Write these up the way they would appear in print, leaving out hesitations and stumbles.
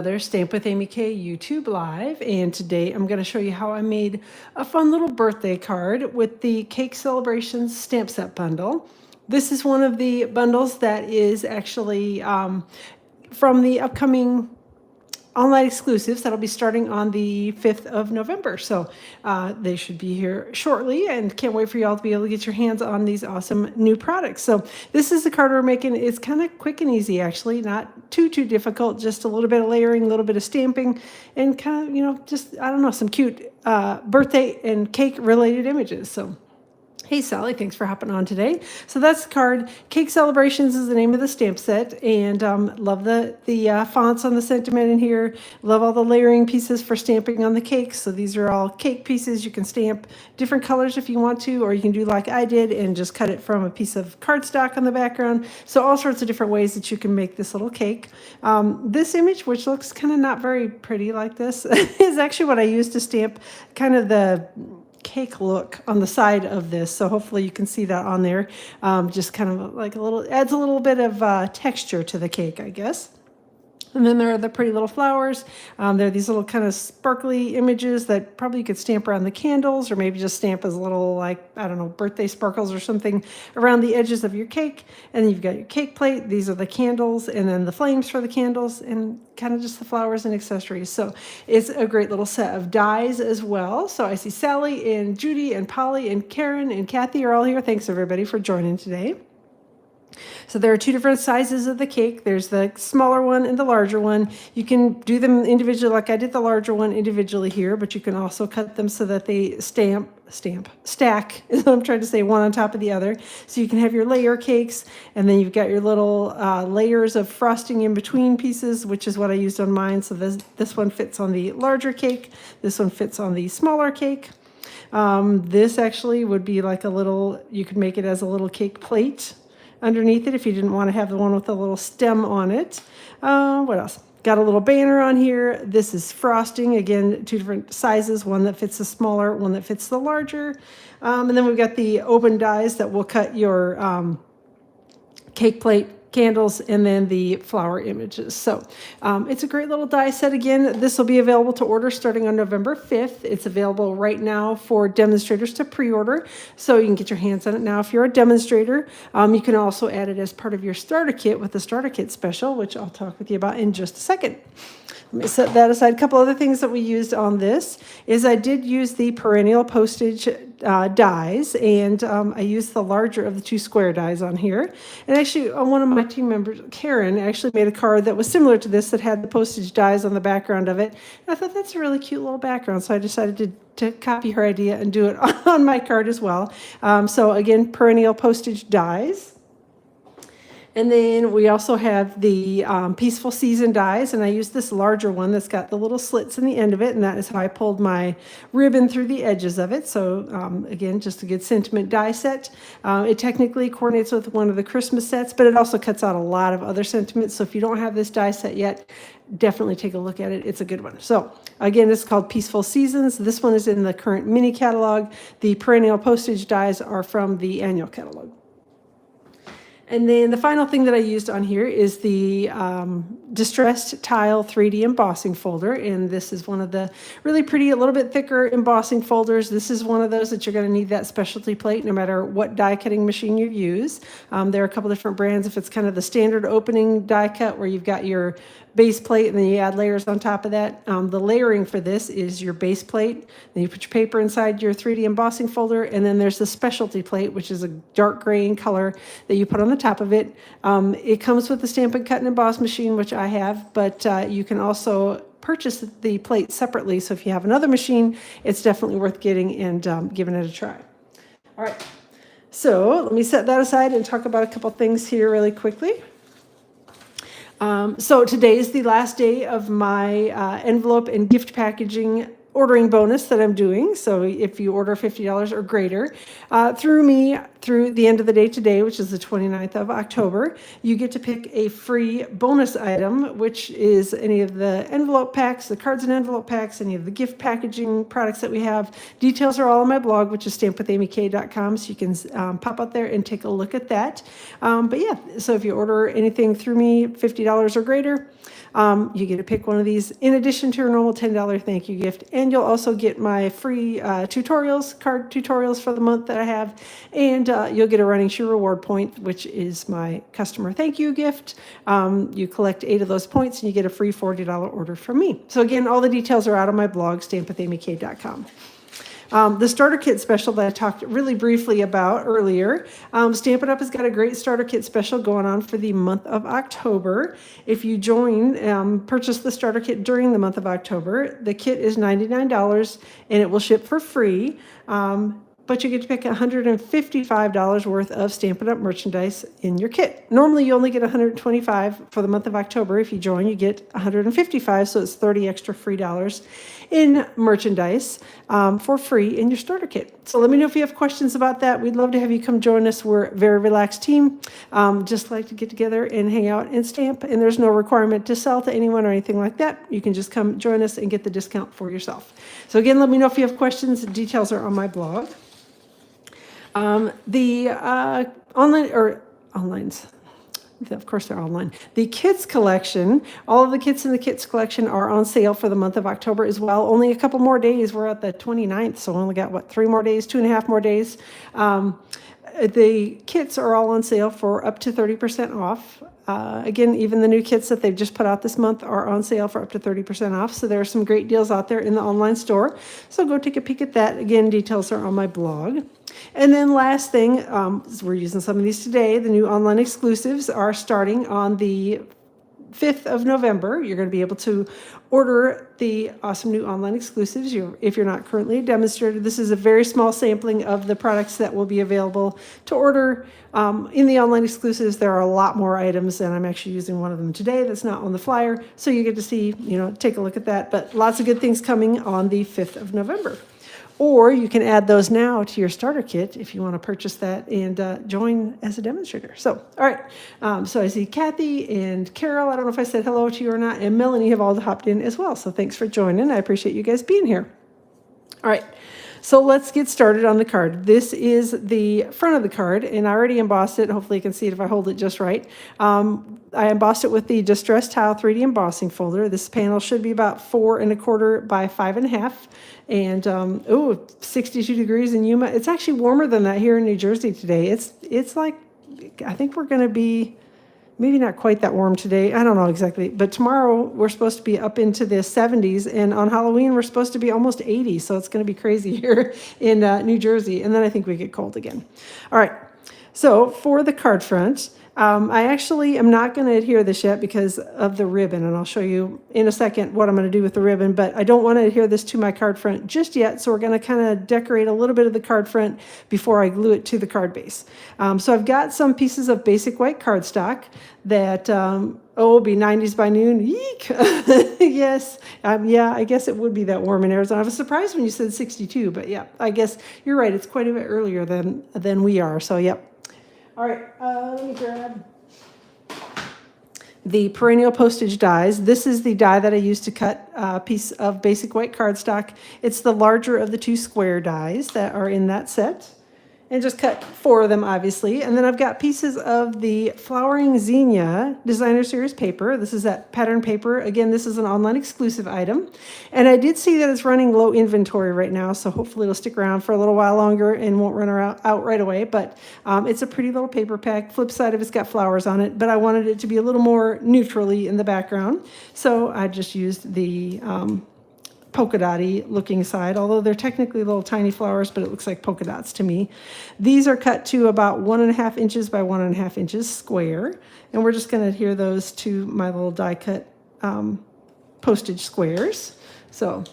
Another Stamp with Amy K YouTube Live, and today I'm going to show you how I made a fun little birthday card with the Cake Celebrations stamp set bundle. This is one of the bundles that is actually from the upcoming online exclusives that'll be starting on the 5th of November. So they should be here shortly, and can't wait for you all to be able to get your hands on these awesome new products. So this is the card we're making. It's kind of quick and easy, actually, not too difficult, just a little bit of layering, a little bit of stamping, and kind of, just, I don't know, some cute birthday and cake related images. So hey, Sally, thanks for hopping on today. So that's the card. Cake Celebrations is the name of the stamp set, and love the fonts on the sentiment in here. Love all the layering pieces for stamping on the cake. So these are all cake pieces. You can stamp different colors if you want to, or you can do like I did and just cut it from a piece of cardstock on the background. So all sorts of different ways that you can make this little cake. This image, which looks kind of not very pretty like this, is actually what I used to stamp kind of the cake look on the side of this, so hopefully you can see that on there. Just kind of like adds a little bit of texture to the cake, I guess. And then there are the pretty little flowers. There are these little kind of sparkly images that probably you could stamp around the candles, or maybe just stamp as little, like, I don't know, birthday sparkles or something around the edges of your cake. And then you've got your cake plate. These are the candles, and then the flames for the candles, and kind of just the flowers and accessories. So it's a great little set of dies as well. So I see Sally and Judy and Polly and Karen and Kathy are all here. Thanks everybody for joining today. So there are two different sizes of the cake. There's the smaller one and the larger one. You can do them individually, like I did the larger one individually here, but you can also cut them so that they stack, is what I'm trying to say, one on top of the other. So you can have your layer cakes, and then you've got your little layers of frosting in between pieces, which is what I used on mine. So this one fits on the larger cake. This one fits on the smaller cake. This actually would be like you could make it as a little cake plate underneath it if you didn't want to have the one with the little stem on it. What else? Got a little banner on here. This is frosting. Again, two different sizes, one that fits the smaller, one that fits the larger. And then we've got the open dies that will cut your cake plate, candles, and then the flower images. So it's a great little die set. Again, this will be available to order starting on November 5th. It's available right now for demonstrators to pre-order, so you can get your hands on it now if you're a demonstrator. You can also add it as part of your starter kit with the starter kit special, which I'll talk with you about in just a second. Let me set that aside. A couple other things that we used on this is I did use the perennial postage dies, and I used the larger of the two square dies on here. And actually, one of my team members, Karen, actually made a card that was similar to this that had the postage dies on the background of it. And I thought that's a really cute little background, so I decided to copy her idea and do it on my card as well. So again, perennial postage dies. And then we also have the Peaceful Season dies, and I used this larger one that's got the little slits in the end of it, and that is how I pulled my ribbon through the edges of it. So again, just a good sentiment die set. It technically coordinates with one of the Christmas sets, but it also cuts out a lot of other sentiments. So if you don't have this die set yet, definitely take a look at it. It's a good one. So again, this is called Peaceful Seasons. This one is in the current mini catalog. The perennial postage dies are from the annual catalog. And then the final thing that I used on here is the Distressed Tile 3D embossing folder. And this is one of the really pretty, a little bit thicker embossing folders. This is one of those that you're going to need that specialty plate no matter what die cutting machine you use. There are a couple different brands. If it's kind of the standard opening die cut where you've got your base plate and then you add layers on top of that. The layering for this is your base plate. Then you put your paper inside your 3D embossing folder, and then there's the specialty plate, which is a dark gray in color that you put on the top of it. It comes with the Stampin' Cut and Emboss machine, which I have, but you can also purchase the plate separately. So if you have another machine, it's definitely worth getting and giving it a try. All right, so let me set that aside and talk about a couple things here really quickly. So today is the last day of my envelope and gift packaging ordering bonus that I'm doing. So if you order $50 or greater through me through the end of the day today, which is the 29th of October, you get to pick a free bonus item, which is any of the envelope packs, the cards and envelope packs, any of the gift packaging products that we have. Details are all on my blog, which is stampwithamyk.com, so you can pop out there and take a look at that. But yeah, so if you order anything through me, $50 or greater, You get to pick one of these in addition to your normal $10 thank you gift. And you'll also get my free card tutorials for the month that I have. And you'll get a running shoe reward point, which is my customer thank you gift. You collect 8 of those points and you get a free $40 order from me. So again, all the details are out on my blog, stampwithamyk.com. The starter kit special that I talked really briefly about earlier, Stampin' Up! Has got a great starter kit special going on for the month of October. If you purchase the starter kit during the month of October, the kit is $99 and it will ship for free. But you get to pick $155 worth of Stampin' Up! Merchandise in your kit. Normally, you only get $125 for the month of October. If you join, you get $155, so it's $30 extra free dollars in merchandise for free in your starter kit. So let me know if you have questions about that. We'd love to have you come join us. We're a very relaxed team. Just like to get together and hang out and stamp, and there's no requirement to sell to anyone or anything like that. You can just come join us and get the discount for yourself. So again, let me know if you have questions. The details are on my blog. Onlines, of course they're online. The kids collection, all of the kits in the kids collection are on sale for the month of October as well. Only a couple more days. We're at the 29th, so we only got, 3 more days, 2.5 more days. The kits are all on sale for up to 30% off. Again, even the new kits that they've just put out this month are on sale for up to 30% off. So there are some great deals out there in the online store. So go take a peek at that. Again, details are on my blog. And then last thing, we're using some of these today. The new online exclusives are starting on the 5th of November. You're going to be able to order the awesome new online exclusives if you're not currently a demonstrator. This is a very small sampling of the products that will be available to order. In the online exclusives, there are a lot more items, and I'm actually using one of them today that's not on the flyer. So you get to see, take a look at that. But lots of good things coming on the 5th of November. Or you can add those now to your starter kit if you want to purchase that and join as a demonstrator. So, all right. So I see Kathy and Carol. I don't know if I said hello to you or not. And Melanie have all hopped in as well. So thanks for joining. I appreciate you guys being here. All right. So let's get started on the card. This is the front of the card, and I already embossed it. Hopefully you can see it if I hold it just right. I embossed it with the Distress Tile 3D embossing folder. This panel should be about 4 1/4 by 5 1/2. And 62 degrees in Yuma. It's actually warmer than that here in New Jersey today. It's like, I think we're going to be maybe not quite that warm today. I don't know exactly. But tomorrow we're supposed to be up into the 70s. And on Halloween, we're supposed to be almost 80. So it's going to be crazy here in New Jersey. And then I think we get cold again. All right. So for the card front, I actually am not going to adhere this yet because of the ribbon, and I'll show you in a second what I'm going to do with the ribbon, but I don't want to adhere this to my card front just yet, so we're going to kind of decorate a little bit of the card front before I glue it to the card base. So I've got some pieces of basic white cardstock that, will be 90s by noon. Yeek! Yes, yeah, I guess it would be that warm in Arizona. I was surprised when you said 62, but yeah, I guess you're right. It's quite a bit earlier than we are, so yep. All right, let me grab the perennial postage dies. This is the die that I used to cut a piece of basic white cardstock. It's the larger of the 2 square dies that are in that set. And just cut 4 of them, obviously. And then I've got pieces of the Flowering Zinnia Designer Series paper. This is that pattern paper. Again, this is an online exclusive item. And I did see that it's running low inventory right now, so hopefully it'll stick around for a little while longer and won't run out right away. But it's a pretty little paper pack. Flip side of it's got flowers on it, but I wanted it to be a little more neutrally in the background. So I just used the polka dotty looking side, although they're technically little tiny flowers, but it looks like polka dots to me. These are cut to about 1.5 inches by 1.5 inches square, and we're just going to adhere those to my little die cut postage squares. So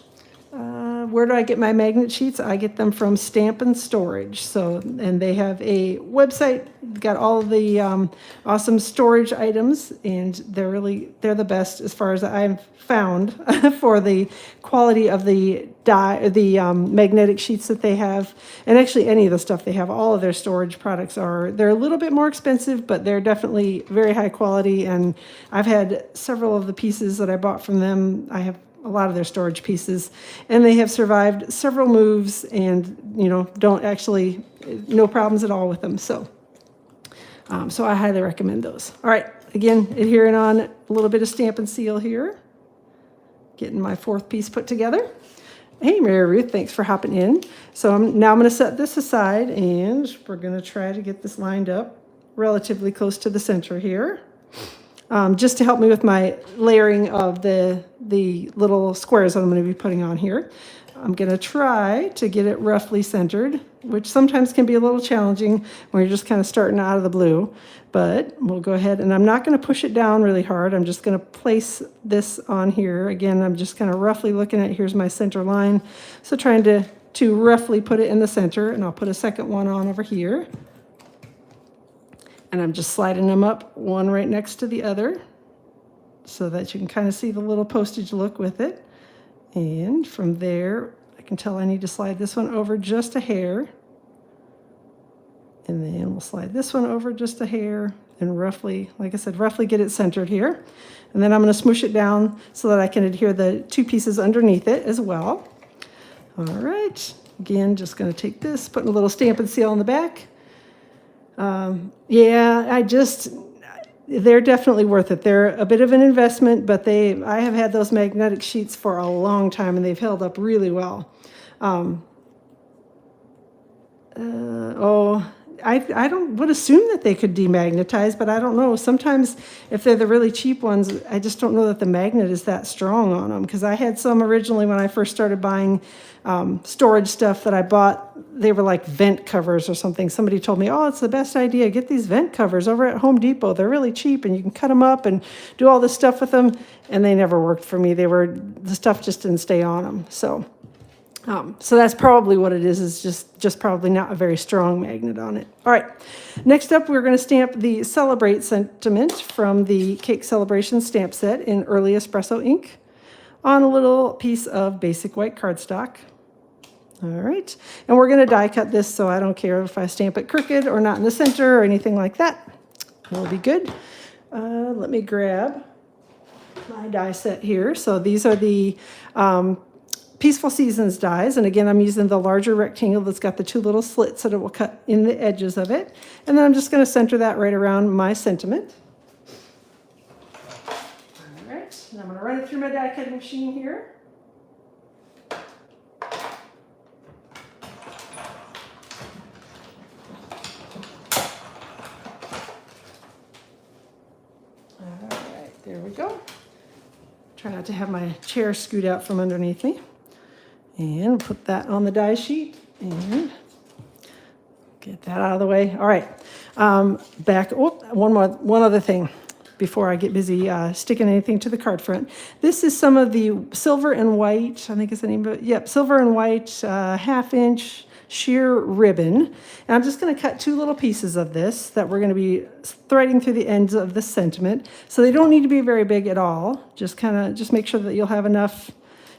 where do I get my magnet sheets? I get them from Stampin Storage. And they have a website, got all of the awesome storage items, and they're the best as far as I've found for the quality of the magnetic sheets that they have. And actually any of the stuff they have, all of their storage products they're a little bit more expensive, but they're definitely very high quality. And I've had several of the pieces that I bought from them. I have a lot of their storage pieces, and they have survived several moves and, don't actually, no problems at all with them. So I highly recommend those. All right. Again, adhering on a little bit of Stampin' Seal here. Getting my fourth piece put together. Hey, Mary Ruth, thanks for hopping in. So now I'm going to set this aside, and we're going to try to get this lined up relatively close to the center here. Just to help me with my layering of the little squares that I'm going to be putting on here. I'm going to try to get it roughly centered, which sometimes can be a little challenging when you're just kind of starting out of the blue. But we'll go ahead, and I'm not going to push it down really hard. I'm just going to place this on here. Again, I'm just kind of roughly looking at, here's my center line. So trying to roughly put it in the center, and I'll put a second one on over here. And I'm just sliding them up, one right next to the other, so that you can kind of see the little postage look with it. And from there, I can tell I need to slide this one over just a hair. And then we'll slide this one over just a hair and roughly, like I said, roughly get it centered here. And then I'm going to smoosh it down so that I can adhere the two pieces underneath it as well. All right. Again, just going to take this, putting a little Stampin' Seal on the back. Yeah, they're definitely worth it. They're a bit of an investment, but I have had those magnetic sheets for a long time, and they've held up really well. I would assume that they could demagnetize, but I don't know. Sometimes if they're the really cheap ones, I just don't know that the magnet is that strong on them, because I had some originally when I first started buying storage stuff that I bought. They were like vent covers or something. Somebody told me, oh, it's the best idea. Get these vent covers over at Home Depot. They're really cheap, and you can cut them up and do all this stuff with them. And they never worked for me. The stuff just didn't stay on them. So that's probably what it is just probably not a very strong magnet on it. All right, next up, we're going to stamp the Celebrate sentiment from the Cake Celebration stamp set in Early Espresso ink on a little piece of basic white cardstock. All right, and we're going to die cut this, so I don't care if I stamp it crooked or not in the center or anything like that. It'll be good. Let me grab my die set here. So these are the Peaceful Seasons dies, and again, I'm using the larger rectangle that's got the two little slits that it will cut in the edges of it. And then I'm just going to center that right around my sentiment. All right, and I'm going to run it through my die cutting machine here. All right, there we go. Try not to have my chair scoot out from underneath me. And put that on the die sheet and get that out of the way. All right, one other thing before I get busy sticking anything to the card front. This is some of the silver and white, I think is the name of it. Yep, silver and white 1/2-inch sheer ribbon. And I'm just going to cut two little pieces of this that we're going to be threading through the ends of the sentiment. So they don't need to be very big at all. Just make sure that you'll have enough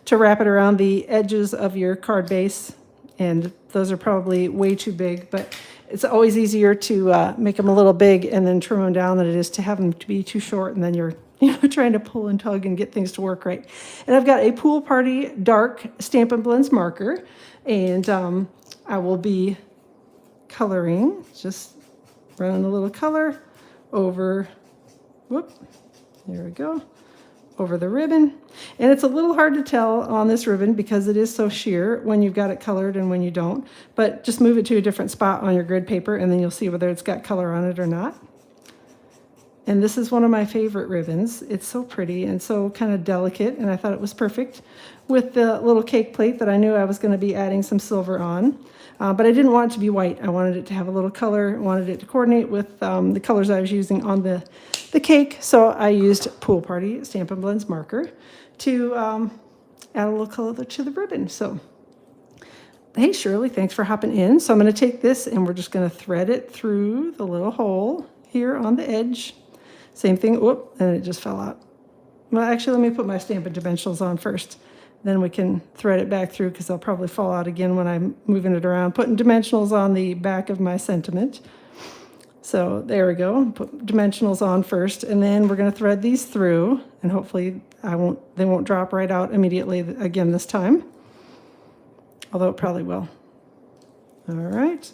to wrap it around the edges of your card base, and those are probably way too big, but it's always easier to make them a little big and then trim them down than it is to have them to be too short, and then you're trying to pull and tug and get things to work right. And I've got a Pool Party dark Stampin' Blends marker, and I will be coloring, just running a little color over, there we go, over the ribbon. And it's a little hard to tell on this ribbon because it is so sheer when you've got it colored and when you don't, but just move it to a different spot on your grid paper and then you'll see whether it's got color on it or not. And this is one of my favorite ribbons. It's so pretty and so kind of delicate, and I thought it was perfect with the little cake plate that I knew I was going to be adding some silver on. But I didn't want it to be white. I wanted it to have a little color, wanted it to coordinate with the colors I was using on the cake. So I used Pool Party Stampin' Blends marker to add a little color to the ribbon. So, hey Shirley, thanks for hopping in. So I'm going to take this and we're just going to thread it through the little hole here on the edge. Same thing, whoop, and it just fell out. Well, actually, let me put my Stampin' Dimensionals on first. Then we can thread it back through because they'll probably fall out again when I'm moving it around. Putting dimensionals on the back of my sentiment. So there we go. Put dimensionals on first, and then we're going to thread these through, and hopefully they won't drop right out immediately again this time. Although it probably will. All right.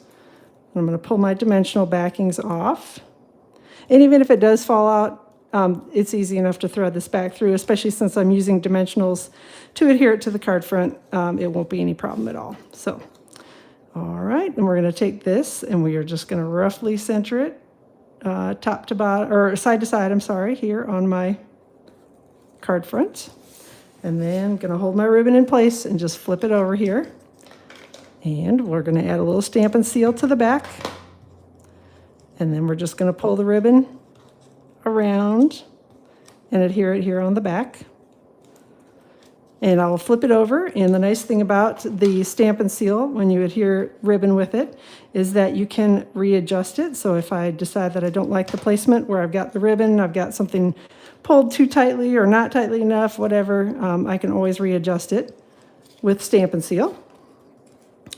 I'm going to pull my dimensional backings off. And even if it does fall out, it's easy enough to thread this back through, especially since I'm using dimensionals to adhere it to the card front. It won't be any problem at all. So, all right, and we're going to take this and we are just going to roughly center it top to bottom, or side to side, I'm sorry, here on my card front. And then I'm going to hold my ribbon in place and just flip it over here. And we're going to add a little Stampin' Seal to the back. And then we're just going to pull the ribbon around and adhere it here on the back. And I'll flip it over. And the nice thing about the Stampin' Seal, when you adhere ribbon with it, is that you can readjust it. So if I decide that I don't like the placement where I've got the ribbon, I've got something pulled too tightly or not tightly enough, whatever, I can always readjust it with Stampin' Seal.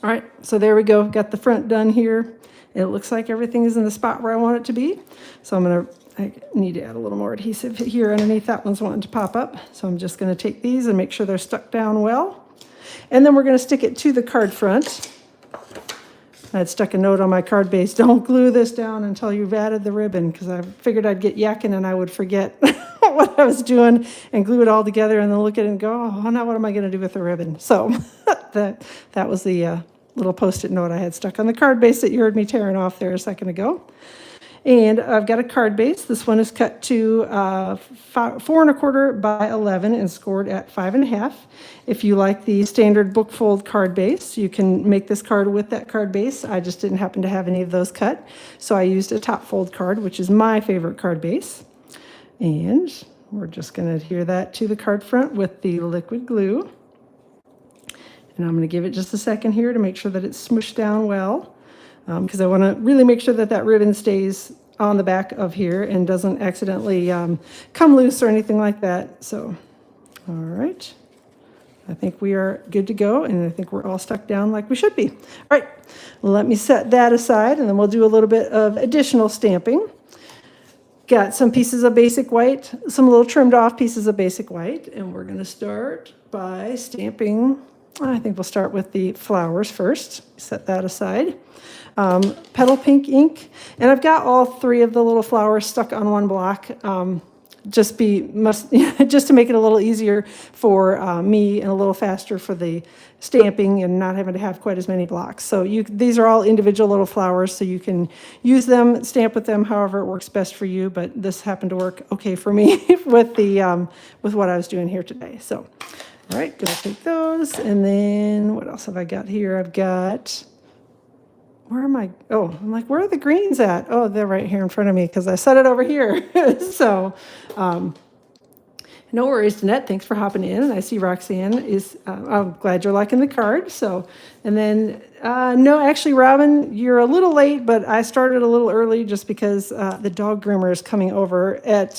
All right, so there we go. Got the front done here. It looks like everything is in the spot where I want it to be. So I need to add a little more adhesive here underneath. That one's wanting to pop up. So I'm just going to take these and make sure they're stuck down well. And then we're going to stick it to the card front. I had stuck a note on my card base. Don't glue this down until you've added the ribbon, because I figured I'd get yakking and I would forget what I was doing and glue it all together and then look at it and go, oh, now what am I going to do with the ribbon? So that was the little Post-it note I had stuck on the card base that you heard me tearing off there a second ago. And I've got a card base. This one is cut to 4 1/4 by 11 and scored at 5 1/2. If you like the standard book fold card base, you can make this card with that card base. I just didn't happen to have any of those cut, so I used a top fold card, which is my favorite card base. And we're just going to adhere that to the card front with the liquid glue. And I'm going to give it just a second here to make sure that it's smooshed down well, because I want to really make sure that that ribbon stays on the back of here and doesn't accidentally come loose or anything like that. So, all right. I think we are good to go, and I think we're all stuck down like we should be. All right, let me set that aside, and then we'll do a little bit of additional stamping. Got some pieces of basic white, some little trimmed off pieces of basic white, and we're going to start by stamping. I think we'll start with the flowers first. Set that aside. Petal pink ink, and I've got all 3 of the little flowers stuck on one block. Just to make it a little easier for me and a little faster for the stamping and not having to have quite as many blocks. So these are all individual little flowers, so you can use them, stamp with them however it works best for you, but this happened to work okay for me with what I was doing here today. So, all right, gonna take those, and then what else have I got here? I've got, where am I? Oh, I'm like, where are the greens at? Oh, they're right here in front of me because I set it over here. So, no worries, Danette. Thanks for hopping in. And I see Roxanne is, I'm glad you're liking the card. So, and then, no, actually, Robin, you're a little late, but I started a little early just because the dog groomer is coming over at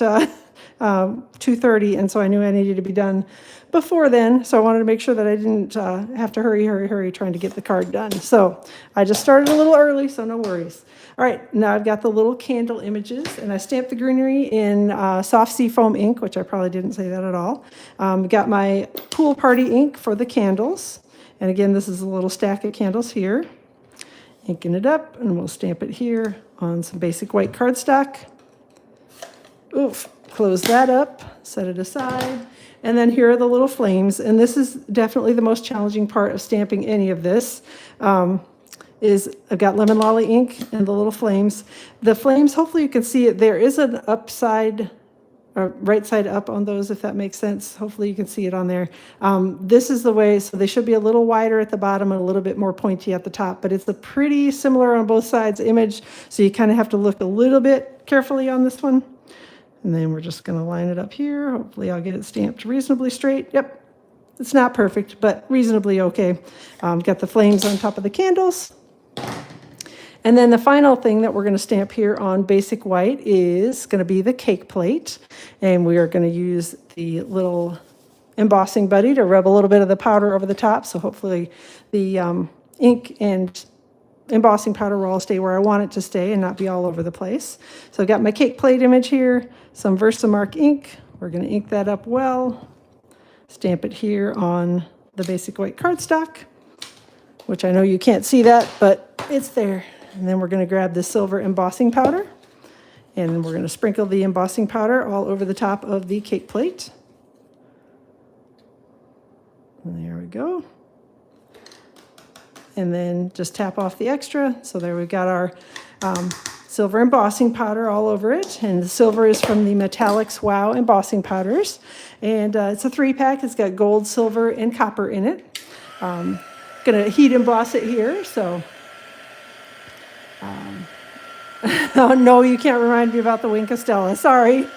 2:30, and so I knew I needed to be done before then, so I wanted to make sure that I didn't have to hurry trying to get the card done. So I just started a little early, so no worries. All right, now I've got the little candle images, and I stamped the greenery in soft sea foam ink, which I probably didn't say that at all. Got my pool party ink for the candles, and again, this is a little stack of candles here. Inking it up, and we'll stamp it here on some basic white cardstock. Oof, close that up, set it aside. And then here are the little flames, and this is definitely the most challenging part of stamping any of this. Is I've got Lemon Lolly ink and the little flames. The flames, hopefully you can see it. There is an upside, or right side up on those, if that makes sense. Hopefully you can see it on there. This is the way, so they should be a little wider at the bottom and a little bit more pointy at the top, but it's a pretty similar on both sides image, so you kind of have to look a little bit carefully on this one. And then we're just going to line it up here. Hopefully I'll get it stamped reasonably straight. Yep, it's not perfect, but reasonably okay. Got the flames on top of the candles. And then the final thing that we're going to stamp here on basic white is going to be the cake plate. And we are going to use the little embossing buddy to rub a little bit of the powder over the top. So hopefully the ink and embossing powder will all stay where I want it to stay and not be all over the place. So I've got my cake plate image here, some Versamark ink. We're going to ink that up well, stamp it here on the basic white cardstock, which I know you can't see that, but it's there. And then we're going to grab the silver embossing powder, And we're going to sprinkle the embossing powder all over the top of the cake plate. And there we go. And then just tap off the extra. So there we've got our silver embossing powder all over it. And the silver is from the Metallics Wow embossing powders. And it's a 3-pack. It's got gold, silver, and copper in it. Gonna heat emboss it here. So, oh no, you can't remind me about the Wink Costella. Sorry.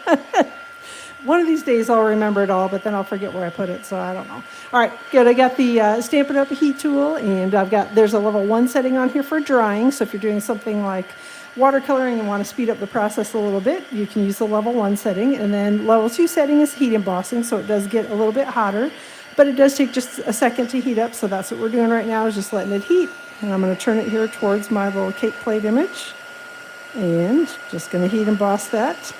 One of these days I'll remember it all, but then I'll forget where I put it, so I don't know. All right, good. I got the Stampin' Up! Heat tool, and there's a level 1 setting on here for drying, so if you're doing something like watercoloring and want to speed up the process a little bit, you can use the level 1 setting. And then level 2 setting is heat embossing, so it does get a little bit hotter, but it does take just a second to heat up, so that's what we're doing right now, is just letting it heat. And I'm going to turn it here towards my little cake plate image, and just going to heat emboss that.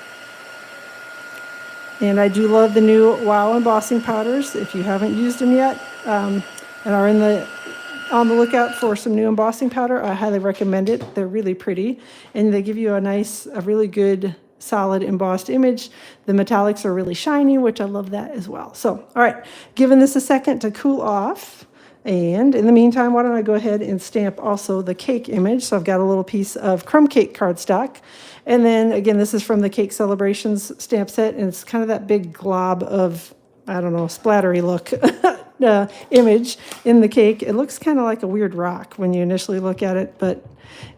And I do love the new Wow embossing powders. If you haven't used them yet and are on the lookout for some new embossing powder, I highly recommend it. They're really pretty, and they give you a really good, solid embossed image. The metallics are really shiny, which I love that as well. So, all right, giving this a second to cool off. And in the meantime, why don't I go ahead and stamp also the cake image. So I've got a little piece of crumb cake cardstock. And then again, this is from the Cake Celebrations stamp set, and it's kind of that big glob of, I don't know, splattery look image in the cake. It looks kind of like a weird rock when you initially look at it, but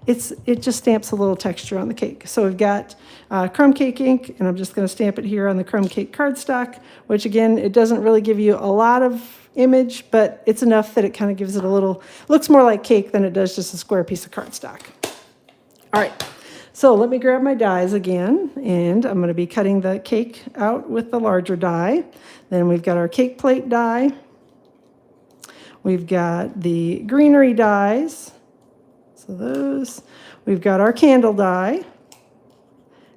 it just stamps a little texture on the cake. So we've got crumb cake ink, and I'm just going to stamp it here on the crumb cake cardstock, which again, it doesn't really give you a lot of image, but it's enough that it kind of gives it looks more like cake than it does just a square piece of cardstock. All right, so let me grab my dies again, and I'm going to be cutting the cake out with the larger die. Then we've got our cake plate die. We've got the greenery dies. So those. We've got our candle die.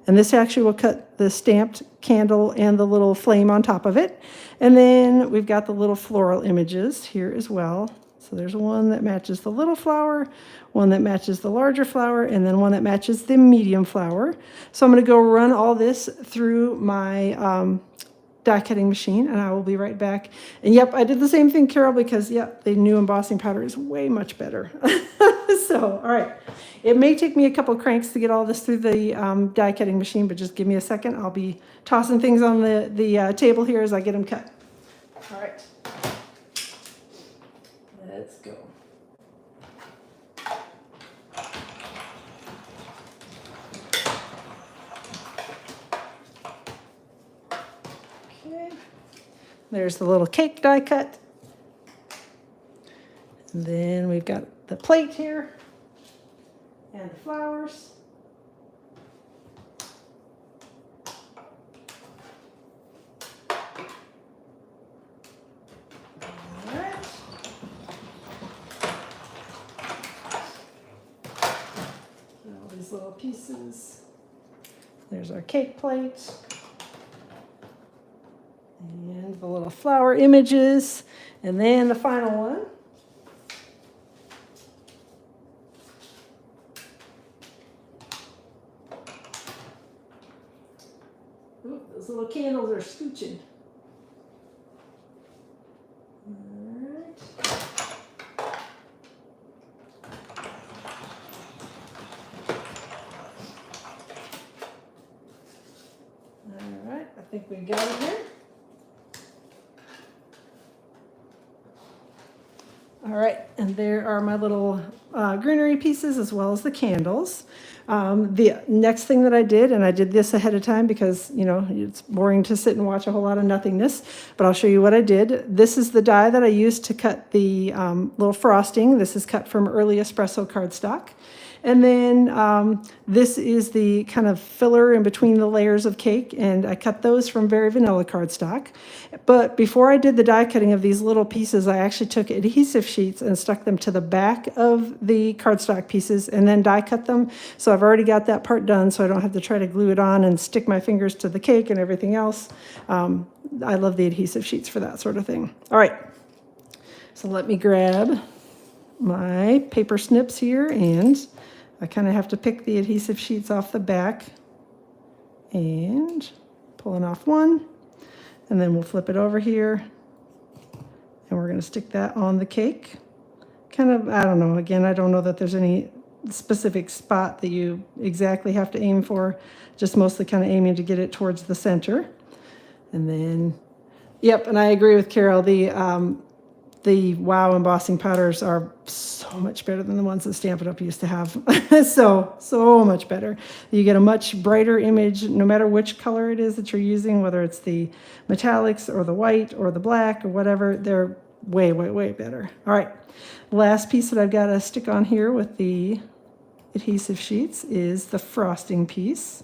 And this actually will cut the stamped candle and the little flame on top of it. And then we've got the little floral images here as well. So there's one that matches the little flower, one that matches the larger flower, and then one that matches the medium flower. So I'm going to go run all this through my die cutting machine, and I will be right back. And yep, I did the same thing, Carol, because yep, the new embossing powder is way much better. So, all right. It may take me a couple cranks to get all this through the die cutting machine, but just give me a second. I'll be tossing things on the table here as I get them cut. All right. Let's go. Okay. There's the little cake die cut. And then we've got the plate here and the flowers. All right. All these little pieces. There's our cake plate. And the little flower images. And then the final one. Ooh, those little candles are scooching. All right. All right, I think we got it here. All right, and there are my little greenery pieces as well as the candles. The next thing that I did, and I did this ahead of time because, you know, it's boring to sit and watch a whole lot of nothingness, but I'll show you what I did. This is the die that I used to cut the little frosting. This is cut from early espresso cardstock. And then this is the kind of filler in between the layers of cake, and I cut those from Very Vanilla cardstock. But before I did the die cutting of these little pieces, I actually took adhesive sheets and stuck them to the back of the cardstock pieces and then die cut them. So I've already got that part done, so I don't have to try to glue it on and stick my fingers to the cake and everything else. I love the adhesive sheets for that sort of thing. All right, so let me grab my paper snips here, and I kind of have to pick the adhesive sheets off the back. And pulling off one, and then we'll flip it over here, and we're going to stick that on the cake. Kind of, I don't know, again, I don't know that there's any specific spot that you exactly have to aim for, just mostly kind of aiming to get it towards the center. And then, yep, and I agree with Carol, the Wow embossing powders are so much better than the ones that Stampin' Up! Used to have. so much better. You get a much brighter image, no matter which color it is that you're using, whether it's the metallics or the white or the black or whatever, they're way better. All right, last piece that I've got to stick on here with the adhesive sheets is the frosting piece.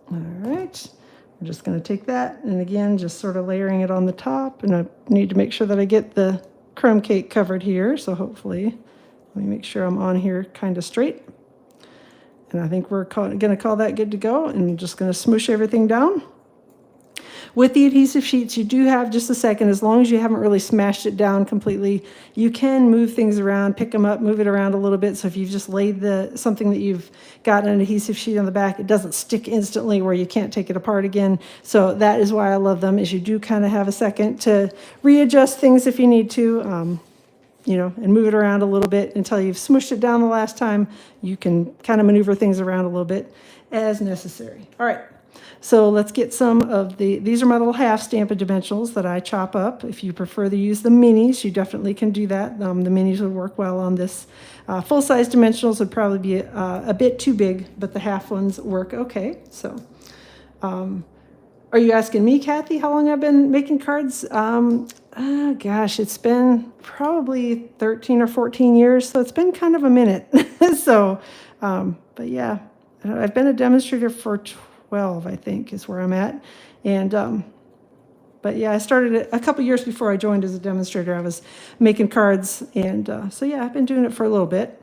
All right. I'm just going to take that, and again, just sort of layering it on the top, and I need to make sure that I get the crumb cake covered here, so hopefully, let me make sure I'm on here kind of straight. And I think we're going to call that good to go, and I'm just going to smoosh everything down. With the adhesive sheets, you do have just a second, as long as you haven't really smashed it down completely, you can move things around, pick them up, move it around a little bit. So if you've just laid something that you've got an adhesive sheet on the back, it doesn't stick instantly where you can't take it apart again. So that is why I love them, is you do kind of have a second to readjust things if you need to, you know, and move it around a little bit until you've smushed it down the last time. You can kind of maneuver things around a little bit as necessary. All right. So let's get some of these are my little half Stampin' dimensionals that I chop up. If you prefer to use the minis, you definitely can do that. The minis would work well on this. Full-size dimensionals would probably be a bit too big, but the half ones work okay. So are you asking me, Kathy, how long I've been making cards? Gosh, it's been probably 13 or 14 years, so it's been kind of a minute. So, but yeah, I've been a demonstrator for 12, I think, is where I'm at. And, but yeah, I started it a couple years before I joined as a demonstrator. I was making cards, and so yeah, I've been doing it for a little bit.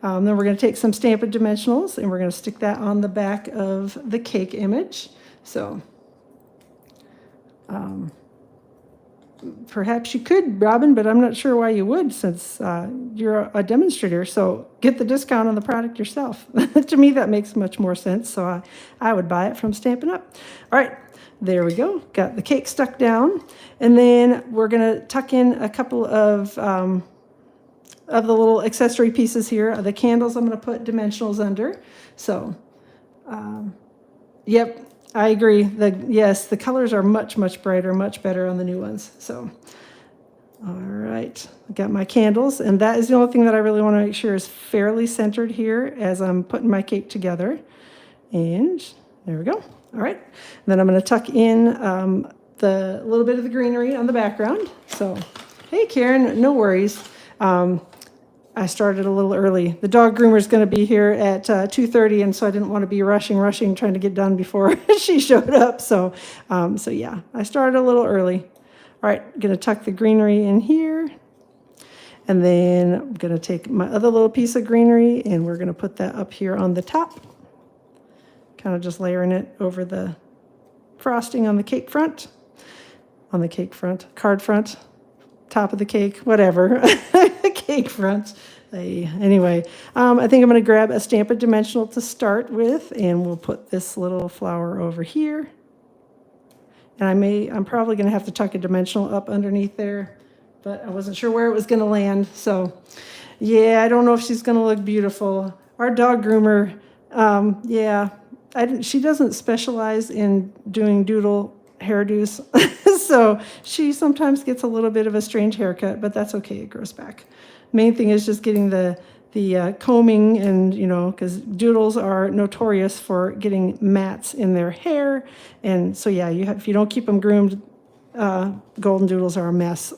Then we're going to take some Stampin' dimensionals, and we're going to stick that on the back of the cake image. So perhaps you could, Robin, but I'm not sure why you would, since you're a demonstrator. So get the discount on the product yourself. To me, that makes much more sense. So I would buy it from Stampin' Up! All right, there we go. Got the cake stuck down. And then we're going to tuck in a couple of the little accessory pieces here. The candles I'm going to put dimensionals under. So, yep. I agree. Yes, the colors are much brighter, much better on the new ones. So, all right, I got my candles, and that is the only thing that I really want to make sure is fairly centered here as I'm putting my cake together. And there we go. All right, and then I'm going to tuck in the little bit of the greenery on the background. So, hey, Karen, no worries. I started a little early. The dog groomer is going to be here at 2:30, and so I didn't want to be rushing, trying to get done before she showed up. So, so yeah, I started a little early. All right, I'm going to tuck the greenery in here, and then I'm going to take my other little piece of greenery, and we're going to put that up here on the top, kind of just layering it over the frosting on the cake front, card front, top of the cake, whatever. Cake front. Anyway, I think I'm going to grab a Stampin' dimensional to start with, and we'll put this little flower over here. And I'm probably going to have to tuck a dimensional up underneath there, but I wasn't sure where it was going to land. So, yeah, I don't know if she's going to look beautiful. Our dog groomer, yeah, she doesn't specialize in doing doodle hairdos. So she sometimes gets a little bit of a strange haircut, but that's okay. It grows back. Main thing is just getting the combing, and, you know, because doodles are notorious for getting mats in their hair. And so, yeah, if you don't keep them groomed, golden doodles are a mess.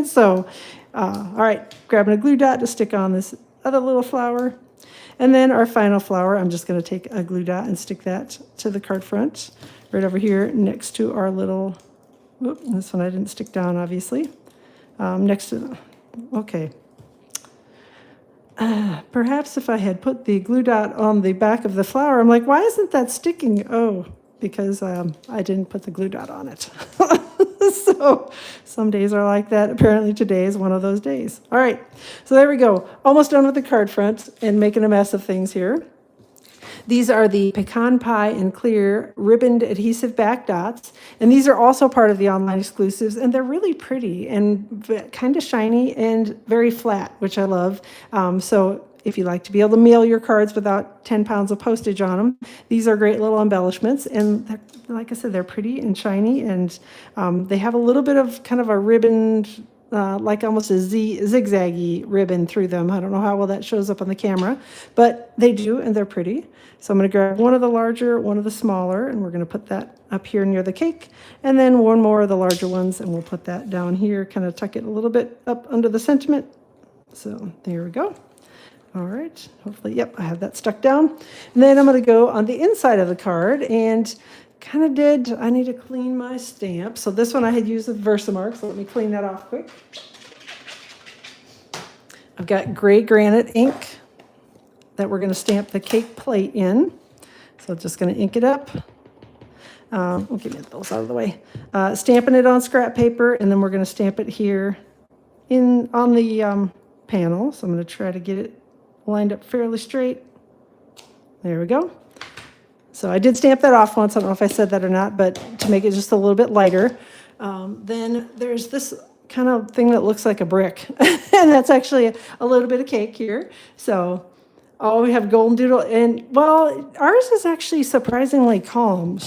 So, all right, grabbing a glue dot to stick on this other little flower. And then our final flower, I'm just going to take a glue dot and stick that to the card front right over here next to our little, whoop, this one I didn't stick down, obviously. Next to, okay. Perhaps if I had put the glue dot on the back of the flower, I'm like, why isn't that sticking? Oh, because I didn't put the glue dot on it. So some days are like that. Apparently today is one of those days. All right, so there we go. Almost done with the card front and making a mess of things here. These are the pecan pie and clear ribboned adhesive back dots. And these are also part of the online exclusives, and they're really pretty and kind of shiny and very flat, which I love. So if you like to be able to mail your cards without 10 pounds of postage on them, these are great little embellishments. And like I said, they're pretty and shiny, and they have a little bit of kind of a ribboned, like almost a zigzaggy ribbon through them. I don't know how well that shows up on the camera, but they do, and they're pretty. So I'm going to grab one of the larger, one of the smaller, and we're going to put that up here near the cake, and then one more of the larger ones, and we'll put that down here, kind of tuck it a little bit up under the sentiment. So there we go. All right, hopefully, yep, I have that stuck down. And then I'm going to go on the inside of the card, and I need to clean my stamp. So this one I had used with Versamark, so let me clean that off quick. I've got gray granite ink that we're going to stamp the cake plate in. So just going to ink it up. We'll get those out of the way. Stamping it on scrap paper, and then we're going to stamp it here on the panel. So I'm going to try to get it lined up fairly straight. There we go. So I did stamp that off once. I don't know if I said that or not, but to make it just a little bit lighter. Then there's this kind of thing that looks like a brick, and that's actually a little bit of cake here. So, oh, we have Golden Doodle, and well, ours is actually surprisingly calm.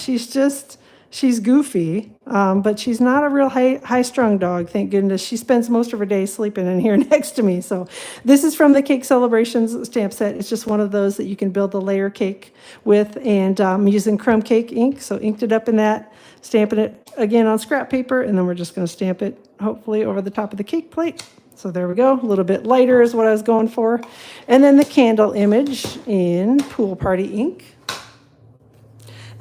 She's goofy, but she's not a real high-strung dog, thank goodness. She spends most of her day sleeping in here next to me. So this is from the Cake Celebrations stamp set. It's just one of those that you can build the layer cake with, and I'm using crumb cake ink, so inked it up in that, stamping it again on scrap paper, and then we're just going to stamp it, hopefully, over the top of the cake plate. So there we go. A little bit lighter is what I was going for. And then the candle image in Pool Party ink.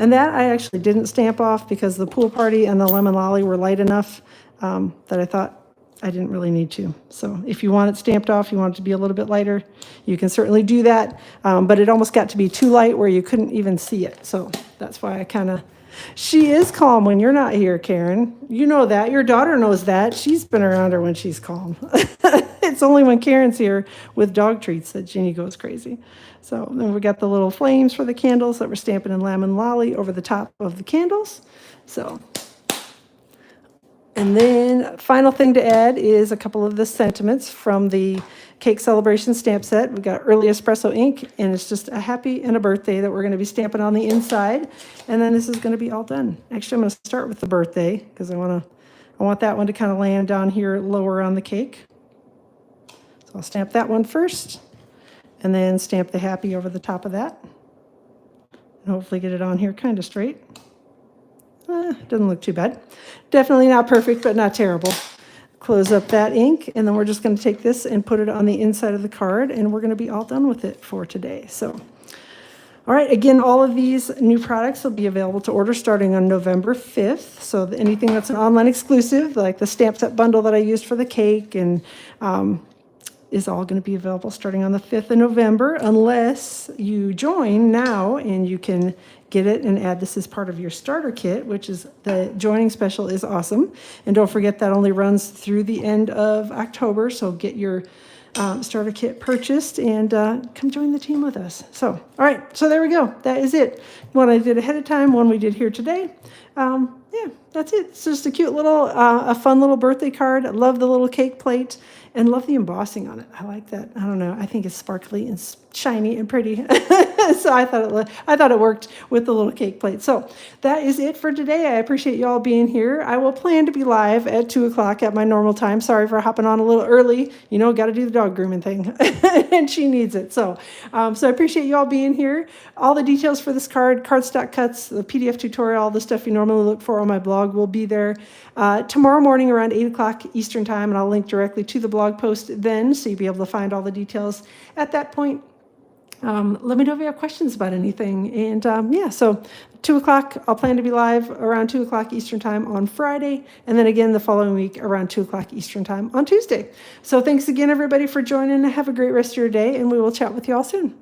And that I actually didn't stamp off because the Pool Party and the Lemon Lolly were light enough that I thought I didn't really need to. So if you want it stamped off, you want it to be a little bit lighter, you can certainly do that. But it almost got to be too light where you couldn't even see it. So that's why she is calm when you're not here, Karen. You know that. Your daughter knows that. She's been around her when she's calm. It's only when Karen's here with dog treats that Ginny goes crazy. So then we got the little flames for the candles that we're stamping in Lemon Lolly over the top of the candles. So, and then final thing to add is a couple of the sentiments from the Cake Celebration stamp set. We've got Early Espresso ink, and it's just a happy and a birthday that we're going to be stamping on the inside. And then this is going to be all done. Actually, I'm going to start with the birthday because I want that one to kind of land down here lower on the cake. So I'll stamp that one first, and then stamp the happy over the top of that. And hopefully get it on here kind of straight. Doesn't look too bad. Definitely not perfect, but not terrible. Close up that ink, and then we're just going to take this and put it on the inside of the card, and we're going to be all done with it for today. So, all right, again, all of these new products will be available to order starting on November 5th. So anything that's an online exclusive, like the stamp set bundle that I used for the cake, and is all going to be available starting on the 5th of November, unless you join now and you can get it and add this as part of your starter kit, which is the joining special is awesome. And don't forget that only runs through the end of October, so get your starter kit purchased and come join the team with us. So, all right, so there we go. That is it. One I did ahead of time, one we did here today. Yeah, that's it. It's just a cute little, a fun little birthday card. I love the little cake plate and love the embossing on it. I like that. I don't know. I think it's sparkly and shiny and pretty. So I thought it worked with the little cake plate. So that is it for today. I appreciate you all being here. I will plan to be live at 2 o'clock at my normal time. Sorry for hopping on a little early. You know, got to do the dog grooming thing, and she needs it. So I appreciate you all being here. All the details for this card, cardstock cuts, the PDF tutorial, all the stuff you normally look for on my blog will be there tomorrow morning around 8 o'clock Eastern time, and I'll link directly to the blog post then, so you'll be able to find all the details at that point. Let me know if you have questions about anything. And yeah, so 2 o'clock, I'll plan to be live around 2 o'clock Eastern time on Friday. And then again, the following week around 2 o'clock Eastern time on Tuesday. So thanks again, everybody, for joining. Have a great rest of your day, and we will chat with you all soon.